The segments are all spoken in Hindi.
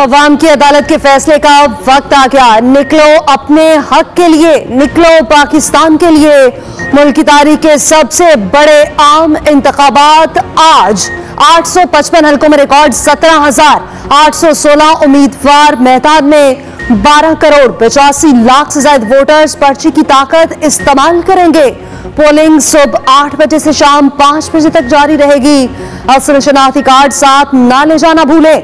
अवाम की अदालत के फैसले का वक्त आ गया। निकलो अपने हक के लिए, निकलो पाकिस्तान के लिए। मुल्क की तारीख के सबसे बड़े आम इंतखाबात आज 855 हल्कों में रिकॉर्ड 17,816 उम्मीदवार मैदान में। 12 करोड़ 85 लाख से ज्यादा वोटर्स पर्ची की ताकत इस्तेमाल करेंगे। पोलिंग सुबह 8 बजे से शाम 5 बजे तक जारी रहेगी। असल शनाख्ती कार्ड साथ ना ले जाना भूलें।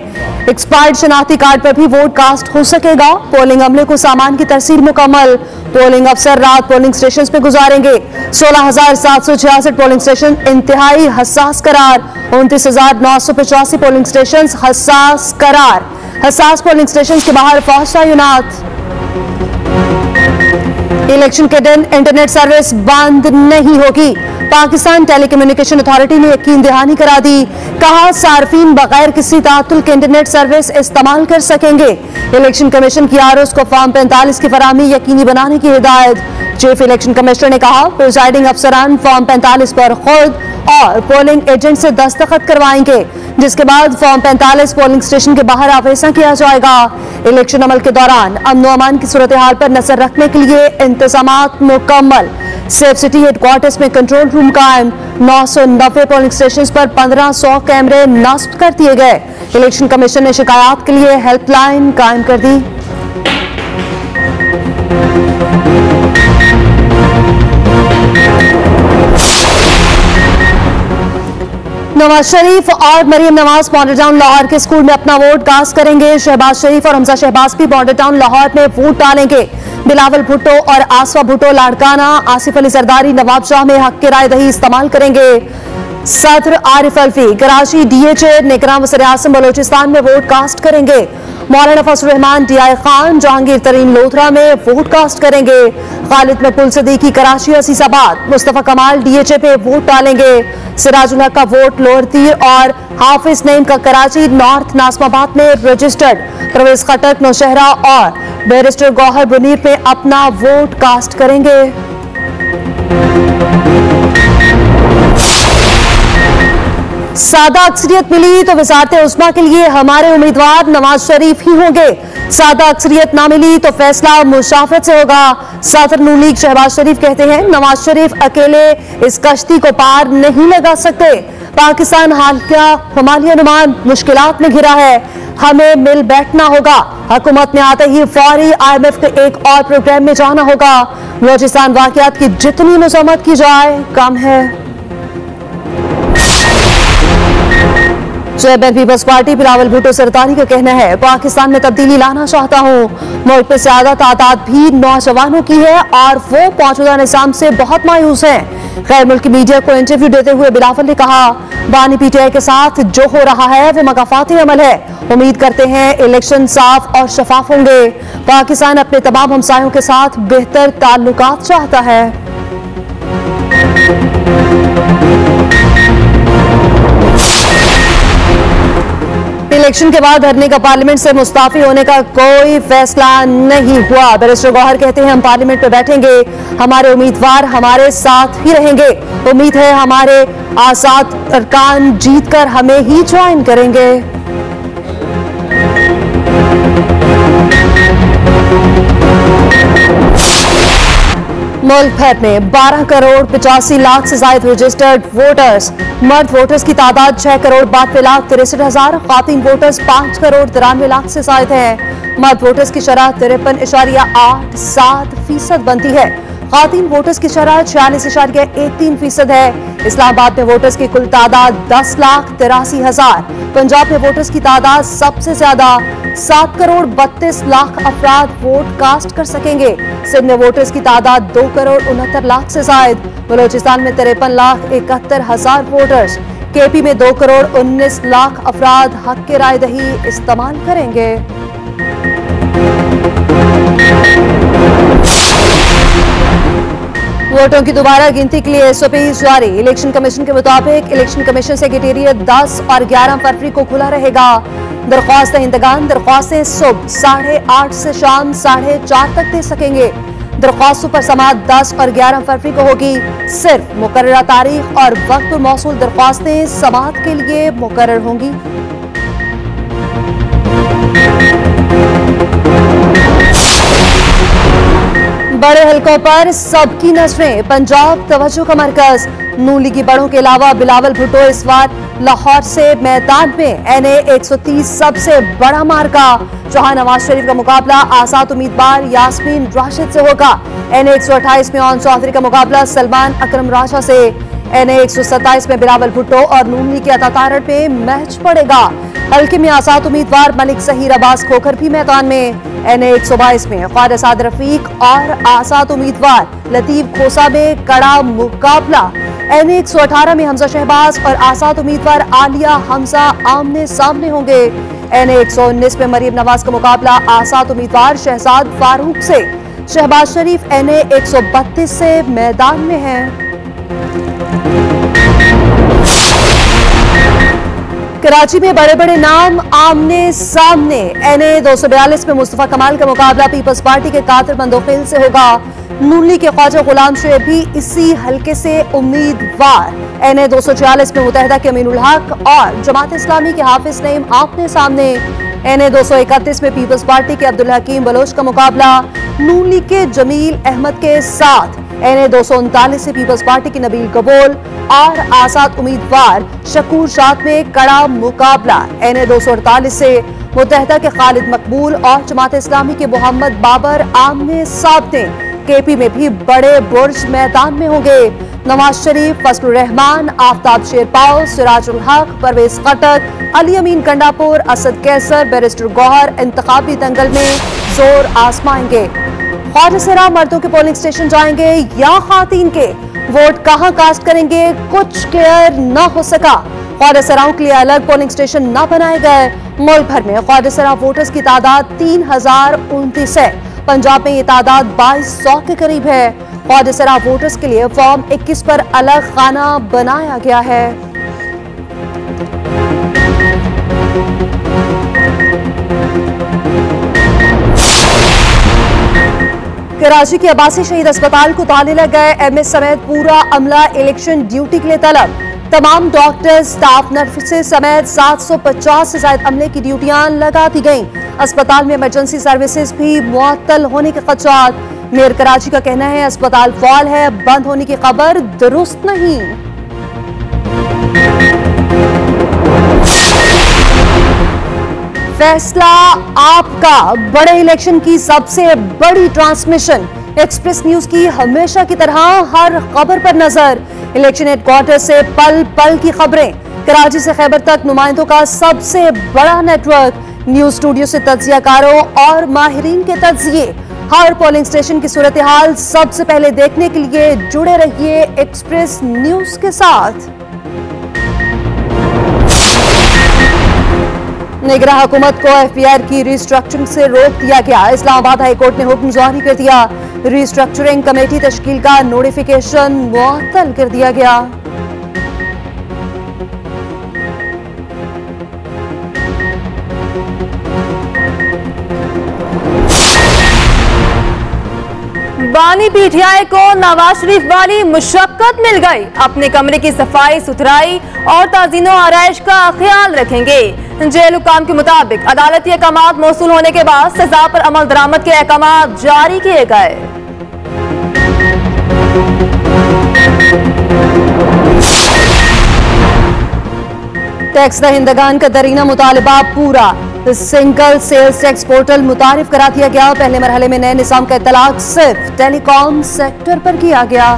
एक्सपायर्ड शनाख्ती कार्ड पर भी वोट कास्ट हो सकेगा। पोलिंग अमले को सामान की तरसील मुकम्मल। पोलिंग अफसर रात पोलिंग स्टेशन पे गुजारेंगे। 16,766 पोलिंग स्टेशन इंतहाई हसास करार। 29,985 पोलिंग स्टेशन हसास करार। हसास पोलिंग स्टेशन के बाहर फौज तैनात। इलेक्शन के दिन इंटरनेट सर्विस बंद नहीं होगी। पाकिस्तान टेलीकम्युनिकेशन अथॉरिटी ने यकीन दहानी करा दी। कहा सार्फिन बगैर किसी तातुल के इंटरनेट सर्विस इस्तेमाल कर सकेंगे। इलेक्शन कमीशन की आरओज़ को फॉर्म 45 की फराहमी यकीनी बनाने की हिदायत। चीफ इलेक्शन कमिश्नर ने कहा प्रिजाइडिंग अफसरान फॉर्म 45 पर खुद और पोलिंग एजेंट से दस्तखत करवाएंगे, जिसके बाद फॉर्म 45 पोलिंग स्टेशन के बाहर आवेजा किया जाएगा। इलेक्शन अमल के दौरान अमन व अमान की सूरत हाल पर नजर रखने के लिए इंतजामात मुकम्मल। सेफ सिटी हेडक्वार्टर्स में कंट्रोल रूम कायम। 990 पोलिंग स्टेशन पर 1500 कैमरे नस्ब कर दिए गए। इलेक्शन कमीशन ने शिकायत के लिए हेल्पलाइन कायम कर दी। नवाज शरीफ और मरियम नवाज बॉर्डर टाउन लाहौर के स्कूल में अपना वोट कास्ट करेंगे। शहबाज शरीफ और हमजा शहबाज भी बॉर्डर टाउन लाहौर में वोट डालेंगे। बिलावल भुट्टो और आसफा भुट्टो लाड़काना, आसिफ अली सरदारी नवाब शाह में हक की राय दही इस्तेमाल करेंगे। सदर आरिफ अलवी कराची डीएचए नेकराम वज़ीर आज़म बलोचिस्तान में वोट कास्ट करेंगे। मौलाना फजल रहमान डीआई खान जहांगीर तरीन लोथरा में वोट कास्ट करेंगे। खालिद मकबूल सदीकी कराची असीसाबाद, मुस्तफा कमाल डीएचए पे वोट डालेंगे। सिराजुल हक का वोट लोअर तीर और हाफिज नईम का कराची नॉर्थ नाज़िमाबाद में रजिस्टर्ड। परवेज खटक नौशहरा और बैरिस्टर गौहर बुनीर में अपना वोट कास्ट करेंगे। सादा अक्सरियत मिली तो वज़ारत उस्मा के लिए हमारे उम्मीदवार नवाज शरीफ ही होंगे। सादा अक्सरियत ना मिली तो फैसला मुशाफत से होगा। सदर नून लीग शहबाज शरीफ कहते हैं नवाज शरीफ अकेले इस कश्ती को पार नहीं लगा सकते। पाकिस्तान हिमालय नुमान मुश्किलात में घिरा है, हमें मिल बैठना होगा। हुकूमत में आते ही फौरी IMF के एक और प्रोग्राम में जाना होगा। बलोचिस्तान वाकयात की जितनी मजम्मत की जाए कम है। Chairman People's Party Bilawal Bhutto Zardari का कहना है पाकिस्तान में तब्दीली लाना चाहता हूँ। मुल्क में ज्यादा तादाद भी नौजवानों की है और वो मौजूदा निजाम से बहुत मायूस हैं। गैर मुल्की मीडिया को इंटरव्यू देते हुए बिलावल ने कहा बानी PTI के साथ जो हो रहा है वो मगाफाती अमल है। उम्मीद करते हैं इलेक्शन साफ और शफाफ होंगे। पाकिस्तान अपने तमाम हमसायों के साथ बेहतर ताल्लुकात चाहता है। इलेक्शन के बाद धरने का पार्लियामेंट से मुस्ताफी होने का कोई फैसला नहीं हुआ। बैरिस्टर गौहर कहते हैं हम पार्लियामेंट में बैठेंगे, हमारे उम्मीदवार हमारे साथ ही रहेंगे। उम्मीद है हमारे आजाद अरकान जीतकर हमें ही ज्वाइन करेंगे। मुल्क भर में 12 करोड़ 85 लाख से ज्यादा रजिस्टर्ड वोटर्स। मर्द वोटर्स की तादाद 6 करोड़ 92 लाख 63,000। खातिन वोटर्स 5 करोड़ 93 लाख से ज्यादा हैं। मर्द वोटर्स की शरह 53.87% बनती है। खातिन वोटर्स की शरह 46.13% है। इस्लामाबाद में वोटर्स की कुल तादाद 10,83,000। पंजाब में वोटर्स की तादाद सबसे ज्यादा 7 करोड़ 32 लाख अफराद वोट कास्ट कर सकेंगे। सिंध में वोटर्स की तादाद 2 करोड़ 69 लाख से ज्यादा। बलोचिस्तान में 53,71,000 वोटर्स। KP में 2 करोड़ 19 लाख अफराद हक के राय दही इस्तेमाल करेंगे। वोटों की दोबारा गिनती के लिए SOP जारी। इलेक्शन कमीशन के मुताबिक इलेक्शन कमीशन सेक्रेटेरिएट 10 और 11 फरवरी को खुला रहेगा। दरख्वास्त दहिंदगान दरख्वास्तें सुबह 8:30 से शाम 4:30 तक दे सकेंगे। दरख्वास्तों पर समाअत 10 और 11 फरवरी को होगी। सिर्फ मुकर्ररा तारीख और वक्त पर मौसूल दरख्वास्तें समाअत के लिए मुकर्रर होंगी। बड़े हलकों पर सबकी नजरें, पंजाब तवज्जो का मरकज। नून लीगी बड़ों के अलावा बिलावल भुट्टो इस बार लाहौर से मैदान में। NA 130 सबसे बड़ा मार्का, जहां नवाज शरीफ का मुकाबला आजाद उम्मीदवार यास्मीन राशिद से होगा। NA 128 में ओन चौधरी का मुकाबला सलमान अकरम राजा से। NA 127 में बिलावल भुट्टो और नून लीग के अतातारड़ में मैच पड़ेगा। हल्के में आजाद उम्मीदवार मलिक जहीर अब्बास खोखर भी मैदान में। NA 122 में ख्वाजा साद रफीक और आजाद उम्मीदवार लतीफ खोसा में कड़ा मुकाबला। NA 118 में हमजा शहबाज और आजाद उम्मीदवार आलिया हमजा आमने सामने होंगे। NA 119 में मरीम नवाज का मुकाबला आजाद उम्मीदवार शहजाद फारूक से। शहबाज शरीफ NA 132 से मैदान में है। कराची में बड़े बड़े नाम आमने सामने। NA 242 में मुस्तफा कमाल का मुकाबला पीपल्स पार्टी के कादिर मंदोखिल से होगा। नून लीग के ख्वाजा गुलाम शेख भी इसी हल्के से उम्मीदवार। NA 246 में मुत्तहिदा के अमीनुल हक और जमात इस्लामी के हाफिज नईम आमने सामने। NA 231 में पीपल्स पार्टी के अब्दुल हकीम बलोच का मुकाबला नून लीग के जमील अहमद के साथ। NA 239 से पीपल्स पार्टी की नबील कबूल और आजाद उम्मीदवार शकूर शाद में कड़ा मुकाबला। NA 248 से मुत्तहिदा के खालिद मकबूल और जमात इस्लामी के मोहम्मद बाबर आमने सामने। KP में भी बड़े बुर्ज मैदान में होंगे। नवाज शरीफ, फजलुर रहमान, आफ्ताब शेरपाओ, सिराजुल हक, परवेज खटक, अली अमीन कंडापुर, असद कैसर, बैरिस्टर गौहर इंतखाबी दंगल में जोर आजमाएंगे। ख्वाजा सरा मर्दों के पोलिंग स्टेशन जाएंगे या खातीन के, वोट कहां कास्ट करेंगे कुछ क्लियर न हो सका। ख्वाजा सराओं के लिए अलग पोलिंग स्टेशन न बनाए गए। मुल्क भर में ख्वाजा सरा वोटर्स की तादाद 3029 है। पंजाब में ये तादाद 2200 के करीब है। ख्वाजा सरा वोटर्स के लिए फॉर्म 21 पर अलग खाना बनाया गया है। कराची के अब्बासी शहीद अस्पताल को ताले लग गए। MS समेत पूरा अमला इलेक्शन ड्यूटी के लिए तलब। तमाम डॉक्टर्स, स्टाफ, नर्सेस समेत 750 से ज्यादा अमले की ड्यूटियां लगा दी गईं। अस्पताल में इमरजेंसी सर्विसेज भी मुअत्तल होने के खदशात। मेयर कराची का कहना है अस्पताल फॉल है, बंद होने की खबर दुरुस्त नहीं। फैसला आपका, बड़े इलेक्शन की सबसे बड़ी ट्रांसमिशन। एक्सप्रेस न्यूज की हमेशा की तरह हर खबर पर नजर। इलेक्शन हेडक्वार्टर से पल पल की खबरें। कराची से खैबर तक नुमाइंदों का सबसे बड़ा नेटवर्क। न्यूज स्टूडियो से तज्जियाकारों और माहिरीन के तज्जिए। हर पोलिंग स्टेशन की सूरत हाल सबसे पहले देखने के लिए जुड़े रहिए एक्सप्रेस न्यूज के साथ। निगरान हुकूमत को FPR की रिस्ट्रक्चरिंग से रोक दिया गया। इस्लामाबाद हाईकोर्ट ने हुक्म जारी कर दिया। रिस्ट्रक्चरिंग कमेटी तश्कील का नोटिफिकेशन मुअत्तल कर दिया गया। बानी PTI को नवाज शरीफ वाली मुशक्कत मिल गई। अपने कमरे की सफाई सुथराई और ताज़ीनो आराइश का ख्याल रखेंगे। जेल हुकाम के मुताबिक अदालती अहकामात मौसूल होने के बाद सजा पर अमल दरामद के अहकामात जारी किए गए। टैक्स दहिंदगान का दरीना मुतालबा पूरा। सिंगल सेल्स टैक्स पोर्टल मुतारिफ करा दिया गया। पहले मरहले में नए निज़ाम का इत्तलाक सिर्फ टेलीकॉम सेक्टर पर किया गया।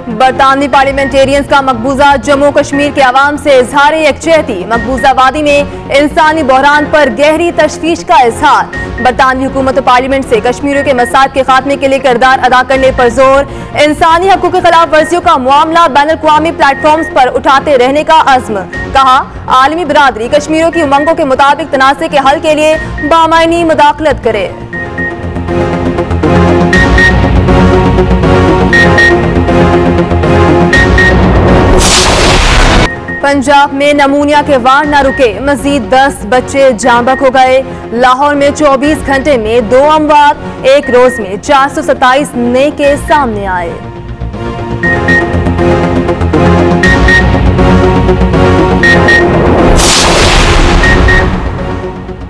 बरतानवी पार्लियामेंटेरियंस का मकबूजा जम्मू कश्मीर के अवाम से इजहार यकजहती। मकबूजा वादी में इंसानी बहरान पर गहरी तशवीश का इजहार। बरतानवी हुकूमत पार्लियामेंट से कश्मीरियों के मसाइल के खात्मे के लिए किरदार अदा करने पर जोर। इंसानी हकूक़ की खिलाफ वर्जियों का मामला बैन अल-अक़वामी प्लेटफॉर्म्स पर उठाते रहने का अज़्म। कहा आलमी बिरादरी कश्मीरियों की उमंगों के मुताबिक तनाज़े के हल के लिए बामायनी मुदाखलत करे। पंजाब में नमूनिया के वार न रुके, मजीद 10 बच्चे जांबक हो गए। लाहौर में 24 घंटे में 2 अमवात, एक रोज में 427 नए केस सामने आए।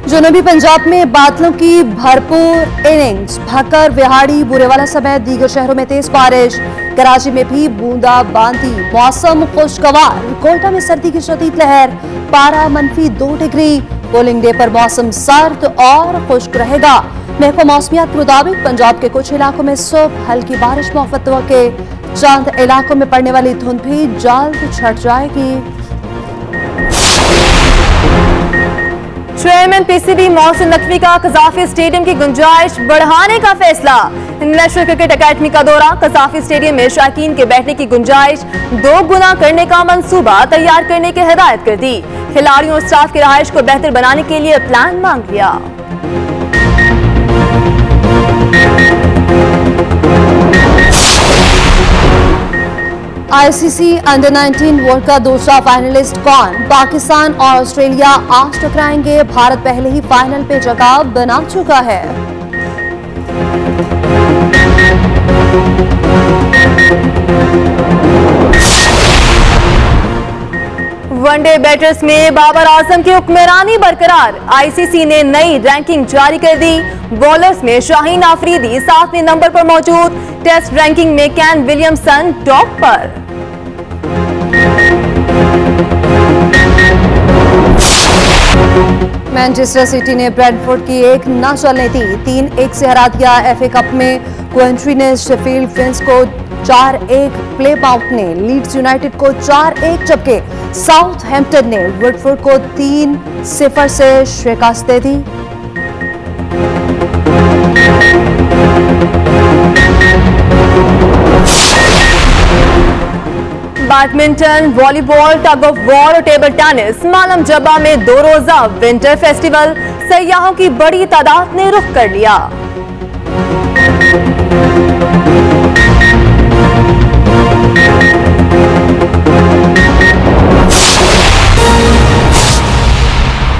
जनूबी पंजाब में बादलों की भरपूर इनिंग्स, भक्कर, विहाड़ी, बुरेवाला समेत दीगर शहरों में तेज बारिश। कराची में भी बूंदाबांदी, मौसम खुशगवार। कोयटा में सर्दी की शदीद लहर, पारा -2 डिग्री। पोलिंग डे पर मौसम सर्द और खुश्क रहेगा। महकमा मौसमियात के मुताबिक पंजाब के कुछ इलाकों में सुबह हल्की बारिश मुतवक्के। चंद इलाकों में पड़ने वाली धुंध भी जल्द छट जाएगी। चेयरमैन पीसीबी मोहसिन नकवी का कज़ाफी स्टेडियम की गुंजाइश बढ़ाने का फैसला। नेशनल क्रिकेट अकेडमी का दौरा, कज़ाफी स्टेडियम में शायकीन के बैठने की गुंजाइश 2 गुना करने का मंसूबा तैयार करने की हिदायत कर दी। खिलाड़ियों और स्टाफ की रहाइश को बेहतर बनाने के लिए प्लान मांग लिया। आईसीसी अंडर 19 वर्ल्ड का दूसरा फाइनलिस्ट कौन? पाकिस्तान और ऑस्ट्रेलिया आज टकराएंगे। भारत पहले ही फाइनल पे जगह बना चुका है। वनडे बैटर्स में बाबर आजम की हुक्मरानी बरकरार। आईसीसी ने नई रैंकिंग जारी कर दी। बॉलर्स में शाहीन आफरीदी 7वें नंबर पर मौजूद। टेस्ट रैंकिंग में कैन विलियमसन टॉप पर। मैनचेस्टर सिटी ने ब्रेंटफोर्ड की 1 न चलने दी। 3-1 से हरा दिया। एफए कप में क्वेंट्री ने शेफील्ड वेडनेसडे को 4-1, प्लेमाउथ ने लीड्स यूनाइटेड को 4-1, जबकि साउथहैम्पटन ने वुडफोर्ड को 3-0 से शिकस्त दे दी। Badminton, volleyball, tug of war और टेबल टेनिस। मालम जब्बा में 2 रोजा विंटर फेस्टिवल, सयाहों की बड़ी तादाद ने रुख कर लिया।